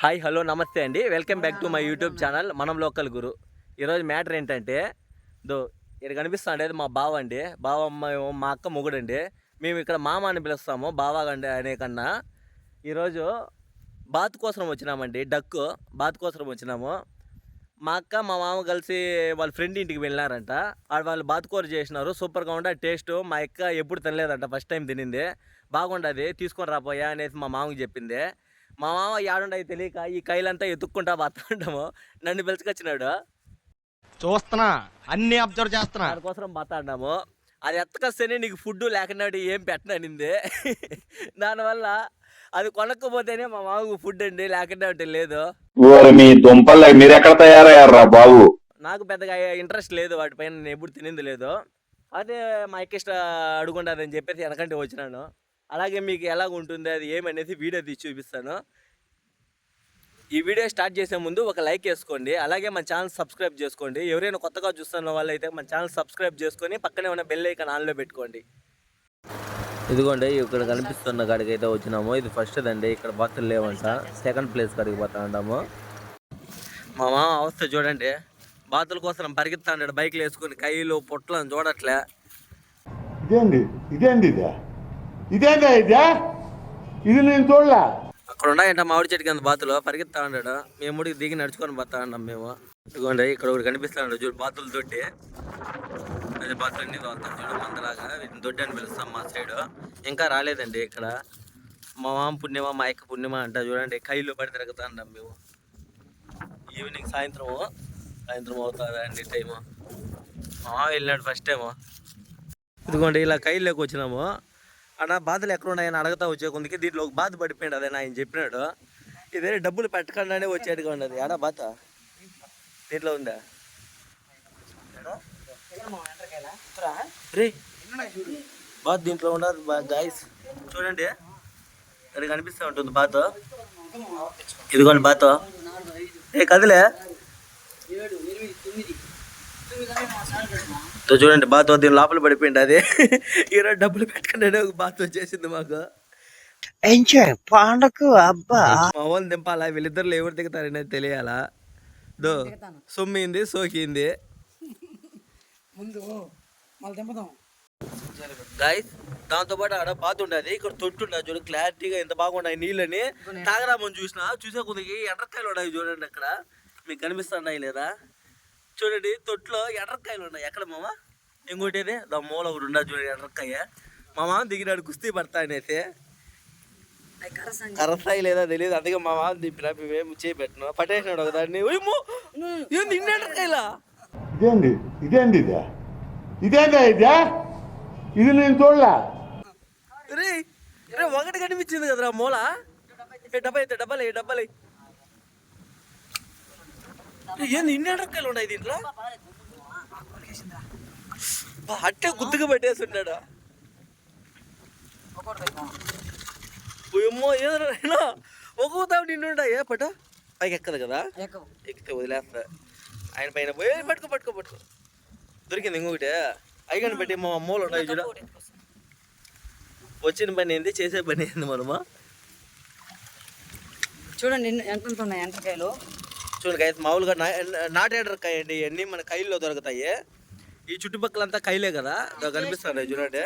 Hi hello నమస్తే అండి, welcome back to my YouTube channel మనం లోకల్ గురు. ఈరోజు మ్యాటర్ ఏంటంటే ఇక్కడ కనిపిస్తా ఉండేది మా బావ అండి. బావ మా అక్క మొగుడండి. మేము ఇక్కడ మామ అని పిలుస్తాము, బావ అండి అనే కన్నా. ఈరోజు బాత్ కోసం వచ్చినామండి, డక్కు బాత్ కోసం వచ్చినాము. మా అక్క మా మామ కలిసి వాళ్ళ ఫ్రెండ్ ఇంటికి వెళ్ళినారంట. వాళ్ళు బాత్ కూర చేసినారు, సూపర్గా ఉండే టేస్ట్. మా అక్క ఎప్పుడు తినలేదంట, ఫస్ట్ టైం తినింది. బాగుండదు, తీసుకొని రాపోయా అనేసి మా మామకి చెప్పింది. మా మామ యాడుండయి తెలియక ఈ కైలంతా ఎత్తుక్కుంటా బతాంటాము. నన్ను పిలుచుకొచ్చినాడు, చూస్తున్నా అన్ని అబ్జర్వ్ చేస్తున్నా. దానికోసం బతాండాము. అది ఎత్తకొస్తేనే నీకు ఫుడ్ లేకుండా ఏం పెట్టననింది. దానివల్ల అది కొనకపోతేనే మా మామకు ఫుడ్ అండి, లేకుండా అంటే లేదు. మీ దుంపలు మీరు ఎక్కడ తయారయ్యారా బాబు? నాకు పెద్దగా ఇంట్రెస్ట్ లేదు వాటిపైన, నేను ఎప్పుడు తినింది లేదు. అదే మా అక్క ఇష్ట అడుగుంటుందని చెప్పేసి వెనకంటే వచ్చినాను. అలాగే మీకు ఎలాగ ఉంటుంది అది ఏమనేది వీడియో తీసి చూపిస్తాను. ఈ వీడియో స్టార్ట్ చేసే ముందు ఒక లైక్ వేసుకోండి, అలాగే మన ఛానల్ సబ్స్క్రైబ్ చేసుకోండి. ఎవరైనా కొత్తగా చూస్తున్న వాళ్ళు అయితే మన ఛానల్ సబ్స్క్రైబ్ చేసుకొని పక్కనే ఉన్న బెల్ ఐకాన్ ఆన్లో పెట్టుకోండి. ఇదిగోండి ఇక్కడ కనిపిస్తున్న కాడికి అయితే వచ్చినాము. ఇది ఫస్ట్ దండి, ఇక్కడ బాతులు లేవంట. సెకండ్ ప్లేస్ కాడికి పోతా ఉంటాము. మా మామ అవస్థ చూడండి, బాతుల కోసం పరిగెత్తా ఉంటాడు బైక్లు వేసుకొని, కైలు పొట్లను చూడట్లే. ఇది నేను చూడలే. అక్కడ ఉన్నాయంట మామిడి చెట్టు కింద బాతులు, పరిగెత్తా ఉన్నాడు. మేము ముడికి దిగి నడుచుకొని పోతా ఉన్నాం మేము. ఇదిగోండి ఇక్కడ ఒకటి కనిపిస్తున్నాడు చూడు, బాతులు తొట్టి. అదే బాతులు అన్ని తోలుతాం చూడు మందలాగా, వీటిని దొడ్డి అని పిలుస్తాం మా సైడ్. ఇంకా రాలేదండి ఇక్కడ. మా మామ పుణ్యమా మా అక్క పుణ్యమా అంట చూడండి, కైలు పడి తిరుగుతా ఉన్నాం మేము. ఈవినింగ్ సాయంత్రం అవుతుంది అండి టైము. మా మామ వెళ్ళినాడు ఫస్ట్ టైము. ఇదిగోండి ఇలా కైల్లోకి వచ్చినాము. అన్న బాధలు ఎక్కడ ఉన్నాయని అడగతా వచ్చే కొందికి దీంట్లో ఒక బాధ పడిపోయింది, అదే ఆయన చెప్పినాడు. ఇదే డబ్బులు పెట్టకుండానే వచ్చేట్టుగా ఉండదు. ఆడ బాత దీంట్లో ఉందా రే బాత్ దీంట్లో ఉండదు గాయస్. చూడండి అది కనిపిస్తూ ఉంటుంది బాత. ఇదిగోండి బాత, ఏ కదిలే చూడండి బాత్ దీని లోపల పడిపోయింది. అది ఈరోజు డబ్బులు పెట్టుకుంటే ఒక బాత్ వచ్చేసింది మాకు. పండకు అబ్బా మా వాళ్ళు దింపాలా, వీళ్ళిద్దరు ఎవరు దిగుతారనేది తెలియాలా. సొమ్మింది సోకింది గాయస్. దాంతోపాటు ఆడ బాత్ ఉండదు, ఇక్కడ తొట్టు ఉండదు చూడు, క్లారిటీగా ఎంత బాగున్నాయి నీళ్ళని. తాగరామని చూసే కొద్దిగా ఎండ్రకాయలు ఉన్నాయి చూడండి, అక్కడ మీకు కనిపిస్తున్నాయి లేదా చూడండి. తొట్లో ఎర్రకాయలు ఉన్నాయి. ఎక్కడ మామ ఇంకోటి దా మూల ఒకటి ఉండదు చూడండి ఎర్రకాయ. మా మామ దిగినాడు కుస్తీ పడతా అనేసి. కర్రసాయి లేదా తెలియదు, అందుకే మా మామ దింపినా మేము చేపెట్టినా పట్టేసినాడు ఒక దాన్ని. ఏంది ఇన్ని ఎర్రకాయలా? ఇది నేను చూడలే. రే ఒకటి కనిపించింది కదరా మూల. డబ్బాలు ఏంది ఇన్ని ఎర్రకాయలు ఉన్నాయి దీంట్లో? అట్టే గుర్తుగా పెట్టేసి ఉంటాడు. ఏమో ఏదైనా ఒక్కో తావు నిన్నుండా ఏ పట పైకి ఎక్కదు కదా, ఎక్కితే వదిలేస్తా. ఆయన పైన పోయి పట్టుకో దొరికింది ఇంకొకటి. అయిగాని పెట్టి మా అమ్మోళ్ళు ఉన్నాయి చూడ. వచ్చిన పని ఏంది, చేసే పని ఏంది మనమా. చూడండి ఎంత ఉన్నాయి ఎంటకాయలు. చూడండి కాయ మామూలుగా నాటు ఎండ్రకాయ అండి, ఇవన్నీ మన కైల్లో దొరుకుతాయి. ఈ చుట్టుపక్కలంతా కైలే కదా, కనిపిస్తాను చూడండి.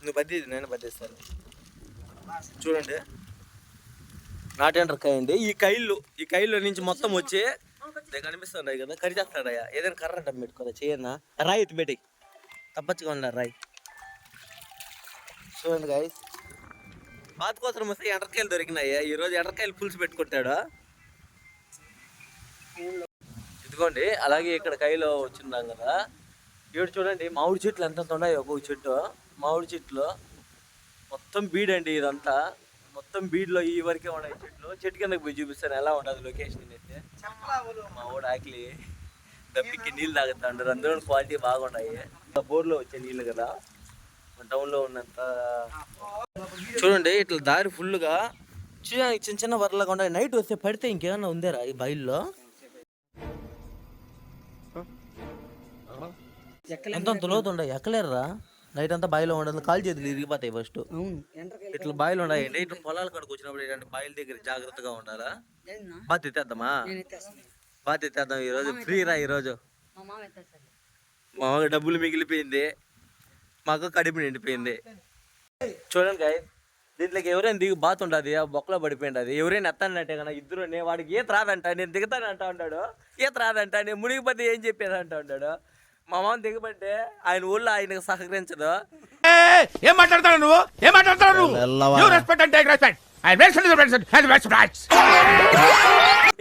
నువ్వు బద్దీది నేను బద్దీస్తాను చూడండి. నాటు ఎండ్రకాయ అండి. ఈ కైల్లో నుంచి మొత్తం వచ్చి కనిపిస్తున్నాయి కదా, కరిచేస్తాడయ్యా. ఏదైనా కర్ర అంటే పెట్టుకోదా, చేయన్నా రాయి ఎత్తి పెట్టి తప్పచ్చుగా ఉన్నారు రాయి. చూడండి గాయ, బాత్ కోసం వస్తే ఎండ్రకాయలు దొరికినాయి. ఈరోజు ఎండ్రకాయలు పులుసు పెట్టుకుంటాడు. ఇదిగోండి అలాగే ఇక్కడ కైలో వచ్చిందాం కదా. ఇక్కడ చూడండి మామిడి చెట్లు ఎంత ఉన్నాయి. ఒక్కొక్క చెట్టు మామిడి చెట్లు మొత్తం బీడండి. ఇదంతా మొత్తం బీడ్లో ఈ వరకే ఉన్నాయి చెట్లు. చెట్టు కిందకి పోయి చూపిస్తాను ఎలా ఉండదు లొకేషన్ అయితే. మా ఊడు ఆకలి దప్పికి నీళ్ళు తాగుతా ఉంటారు, అందులో క్వాలిటీ బాగున్నాయి. బోర్లో వచ్చే నీళ్ళు కదా, టౌన్లో ఉన్నంత. చూడండి ఇట్లా దారి ఫుల్గా చిన్న చిన్న వర్రలాగా ఉన్నాయి. నైట్ వస్తే పడితే ఇంకేమన్నా ఉందేరా ఈ బయల్లో? ఎంత లోతుండే ఎక్కలేరురా. నైట్ అంతా బాయిలో ఉండదు, కాలు చేతులు ఇరిగిపోతాయి ఫస్ట్. అవును ఎండ్రకాయలు ఇట్లా బాయిలు ఉన్నాయండి. ఇట్లా పొలాల కాడికి వచ్చినప్పుడు ఏంటంటే బాయిల దగ్గర జాగ్రత్తగా ఉండాలా. ఏందన్నా? బాగా ఎత్తేద్దామా? నేను ఎత్తేస్తాను. బాగా ఎత్తేద్దాం ఈరోజు. ఫ్రీ రా ఈరోజు. మా మామ ఎత్తేస్తాడు. మా మాకు డబ్బులు మిగిలిపోయింది, మాకు కడుపు నిండిపోయింది. చూడండి గాయ, దీంట్లోకి ఎవరైనా దిగి బాత్ ఉంటుంది, ఆ బొక్కలో పడిపోయింది. అది ఎవరైనా ఎత్తానంటే కన్నా ఇద్దరు, వాడికి ఈత రాదంట, నేను దిగుతానంటా ఉంటాడు. ఈత రాదంట, నేను మునిగిపోతే ఏం చెప్పేది అంటా ఉంటాడు. మా మామ దిగబట్టే ఆయన ఊళ్ళో ఆయనకు సహకరించదు. ఏం మాట్లాడతావు నువ్వు? ఏం మాట్లాడతావు నువ్వు?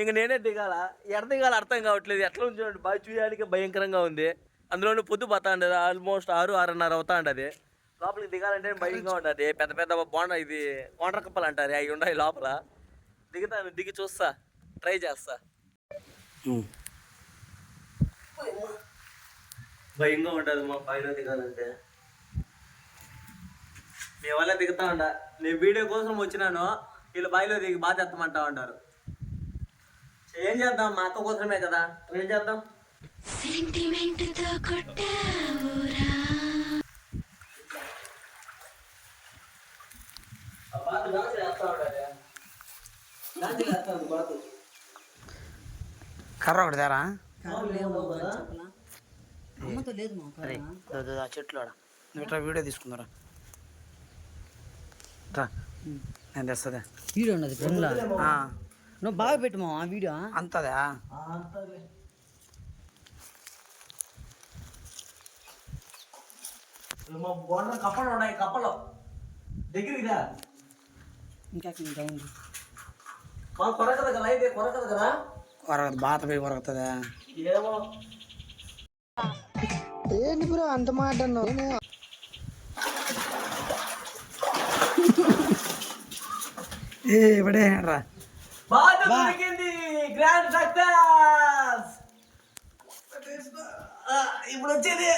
ఇంక నేనే దిగాల, ఎడ దిగాల అర్థం కావట్లేదు. ఎట్లా ఉంచాడు బాగా చూయడానికి భయంకరంగా ఉంది. అందులోనూ పొద్దు పోతా ఉండదు, ఆల్మోస్ట్ 6-6:30 అవుతా ఉండదు. లోపలికి దిగాలంటే భయంగా ఉంటుంది. పెద్ద పెద్ద బోండా, ఇది కొండ్ర కప్పలు అంటారు, అవి ఉన్నాయి లోపల. దిగుతాను, దిగి చూస్తా, ట్రై చేస్తా. భయంగా ఉంటుంది మా పైన దిగాలంటే. మీ వల్ల దిగుతా ఉండ, నేను వీడియో కోసం వచ్చినాను, వీళ్ళు బాయిలో దిగి బాగా ఎత్తమంటా ఉంటారు. ఏం చేద్దాం, మా అక్క కోసమే కదా, ఏం చేద్దాం. కర్ర ఒకటి తేరా. అమ్మతో లేదు మా ఆ చెట్లు ఇట్లా వీడియో తీసుకున్నారా? నేను తెస్తుందా వీడియో ఉన్నది పెన్లా. నువ్వు బాగా పెట్టు మా వీడియో అంతదా. కప్పలు ఉన్నాయి, కప్పలు దగ్గర ఇంకా కొరకదు కదా, అయితే కొరకదు కదా, కొరగదు, బాత పోయి కొరకుతుందా? ఏమో. ఏంటి బ్రో అంత మాట అన్నావు? ఇప్పుడే రా గ్రాండ్ సక్సెస్. ఇప్పుడు వచ్చేది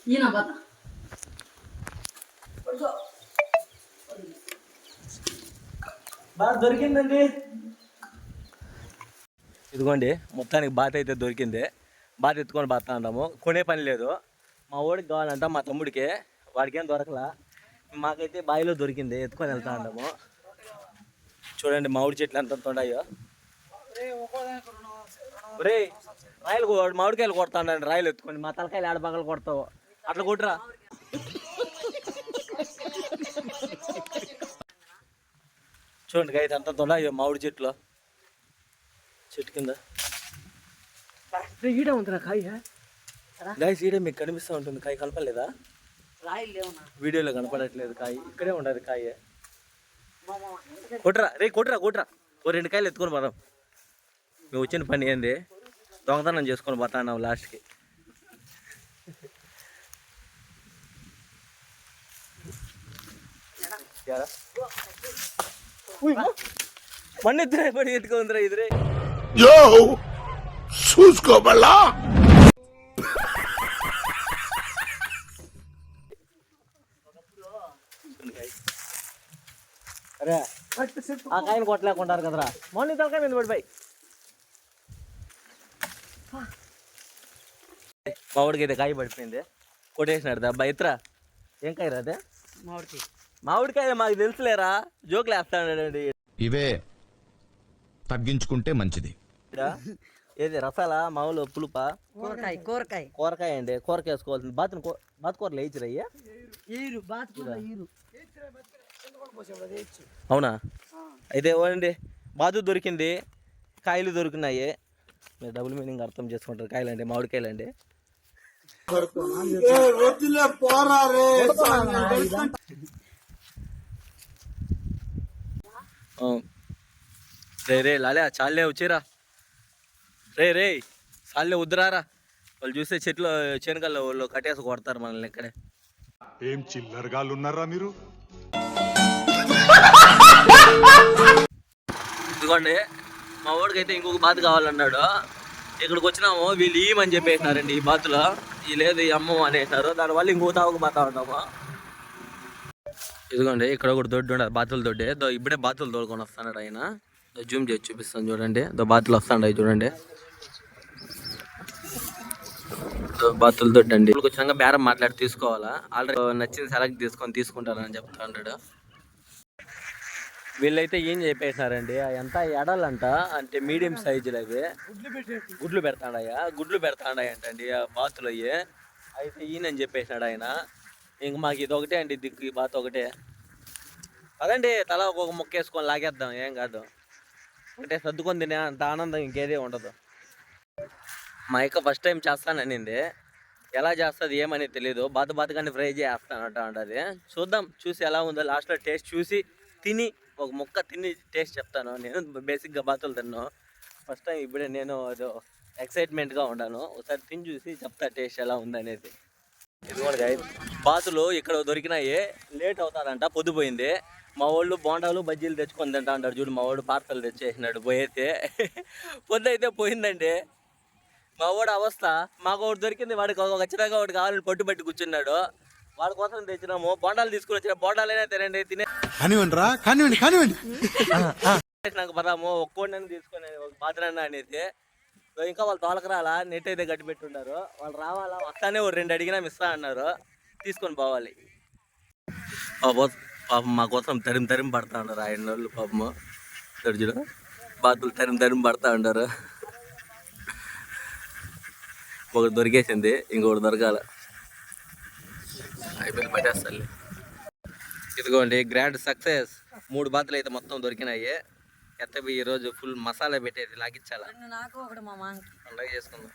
ఈయన బాత బాగా దొరికిందండి. ఇదిగోండి, మొత్తానికి బాత అయితే దొరికింది. బాత ఎత్తుకొని బాతా ఉన్నాము, కొనే పని లేదు. మా ఊడికి కావాలంట, మా తమ్ముడికి, వాడికి ఏం దొరకలా. మాకైతే బావిలో దొరికింది, ఎత్తుకొని వెళ్తా ఉన్నాము. చూడండి మామిడి చెట్లు ఎంత ఉన్నాయో. రే రాయలు మామిడికాయలు కొడతా ఉండండి, రాయలు ఎత్తుకొని. మా తలకాయలు ఆడబాగలు కొడతావు, అట్లా కొట్టురా. చూడండి గాయ ఎంత ఉన్నాయో మామిడి చెట్లు, చెట్టు కింద. ఈడే ఉంటుందా కాయ? గాయస్ ఈడే మీకు కనిపిస్తూ ఉంటుంది, కాయ కనపడలేదా? రాయిలు లేవునా వీడియోలో కనపడట్లేదు కాయ, ఇక్కడే ఉండదు కాయ. కొట్రా రే, కొట్రా కొట్రా, ఓ 2 కాయలు ఎత్తుకొని పోదాం. మేము వచ్చిన పని ఏంది, దొంగతనం చేసుకొని పోతాన్నాం లాస్ట్కి. మಣ್ಣి ఎత్తురే పడి ఎత్తుకుందిరా ఇదిరే. చూసుకోబల్లా అరే ఆ కాయను కొట్టలేకుంటారు కదరా, మొన్న తలకాయ మీద పడిపోయి. మా వాడికి అయితే కాయ పడిపోయింది, కొట్టేసినాడు దెబ్బ. ఎత్తురా, ఏం కాయ రా అదే? మామిడికి మామిడికాయ మాకు తెలుసులేరా, జోకులు వేస్తాడండి. ఇవే తగ్గించుకుంటే మంచిది. ఏది రసాలా, మామూలు పులుపా? కూరకాయ కూరకాయ కూరకాయ అండి, కూరకాయ వేసుకోవాల్సింది. బాతుకూరలు వేయించిరయ్యా? ఈరు బాత్ ఈరు. అవునా? అయితే ఓనండి, బాతు దొరికింది, కాయలు దొరికినాయి. మీరు డబుల్ మీనింగ్ అర్థం చేసుకుంటారు. కాయలు అండి, మామిడికాయలు అండి. రే రే లాలే చాలే వచ్చిరా, రే రే చాలే వద్దురారా. వాళ్ళు చూస్తే చెట్లు చేనుకల్లో వాళ్ళు కట్టేసి కొడతారు మనల్ని ఇక్కడే. ఏం చిల్లరగాళ్ళు ఉన్నారా మీరు? ఇదిగోండి, మా వాడికి అయితే ఇంకొక బాతు కావాలన్నాడు. ఇక్కడికి వచ్చినాము, వీళ్ళు ఇయ్యమని చెప్పేసినారండి. ఈ బాతులో ఈ లేదు ఈ అమ్మ అనేసినారు, దానివల్ల ఇంకో తావుకు బాతా ఉన్నాము. ఇదిగోండి, ఇక్కడ ఒకటి దొడ్డు ఉండదు, బాతుల దొడ్డే. ఇప్పుడే బాతులు తోడుకొని వస్తున్నాడు ఆయన. జూమ్ చేసి చూపిస్తాను చూడండి, బాతులు వస్తాయి చూడండి. బాతులు దొడ్డండి కొంచెంగా బేరం మాట్లాడి తీసుకోవాలా. ఆల్రెడీ నచ్చింది సెలెక్ట్ తీసుకుంటారని చెప్తా ఉంటాడు. వీళ్ళైతే ఏం చెప్పేసినారండి, ఎంత ఎడలంట అంటే మీడియం సైజులు అవి గుడ్లు పెడతాడాయి అంటండి ఆ బాతులు అయ్యి. అయితే ఈయనని చెప్పేసినాడు ఆయన. ఇంక మాకు ఇది ఒకటే అండి దిక్కు, ఈ బాత్ ఒకటే. అదండి తల ఒక్కొక్క ముక్క వేసుకొని లాగేద్దాం, ఏం కాదు. ఒకటే సర్దుకొని తినే అంత ఆనందం ఇంకేదే ఉండదు. మా యొక్క ఫస్ట్ టైం చేస్తాననింది, ఎలా చేస్తుంది ఏమని తెలియదు. బాతుగాని ఫ్రై చేస్తానంట అంటది. చూద్దాం, చూసి ఎలా ఉందో లాస్ట్లో టేస్ట్ చూసి తిని ఒక ముక్క తిని టేస్ట్ చెప్తాను. నేను బేసిక్గా బాతులు తిన్నాను ఫస్ట్ టైం, ఇప్పుడే నేను ఎక్సైట్మెంట్గా ఉన్నాను. ఒకసారి తిని చూసి చెప్తా టేస్ట్ ఎలా ఉందనేది. ఇదిగోండి బాతులు ఇక్కడ దొరికినాయి. లేట్ అవుతారంట, పొద్దుపోయింది. మా వాళ్ళు బోండాలు బజ్జీలు తెచ్చుకొని తింటా అంటారు చూడు. మా వాడు పార్సల్ తెచ్చేసినాడు పోయితే. పొద్దు అయితే పోయిందండి మా వాడు అవస్థ. మాకు ఒకటి దొరికింది, వాడికి ఖచ్చితంగా ఒకటి కావాలని పట్టుబట్టి కూర్చున్నాడు. వాడి కోసం తెచ్చినాము. బోండాలు తీసుకుని వచ్చిన, బోండాలైనా తినండి నాకు పదాము ఒక్కోడిని తీసుకొని ఒక పాత్రన్న అనేది. ఇంకా వాళ్ళు తోలకరాలా, నెట్ అయితే గట్టి పెట్టున్నారు. వాళ్ళు రావాలా, వస్తానే ఒక 2 అడిగినా ఇస్తా అన్నారు. తీసుకొని పోవాలి. పాపం మా కోసం తరిమి పడతా ఉన్నారు ఆయన వాళ్ళు. పాపము దర్జులు బాతులు తరిమి పడతా ఉంటారు. ఒకటి దొరికేసింది, ఇంకొకటి దొరకాలి. అయిపోయింది, పట్టేస్తాను. ఇదిగోండి గ్రాండ్ సక్సెస్. 3 బాతులు అయితే మొత్తం దొరికినాయి. ఎత్తవి ఈరోజు ఫుల్ మసాలా పెట్టేది లాగించాలా. నాకు ఒకటి మా మామకి అలాగే చేసుకుందాం.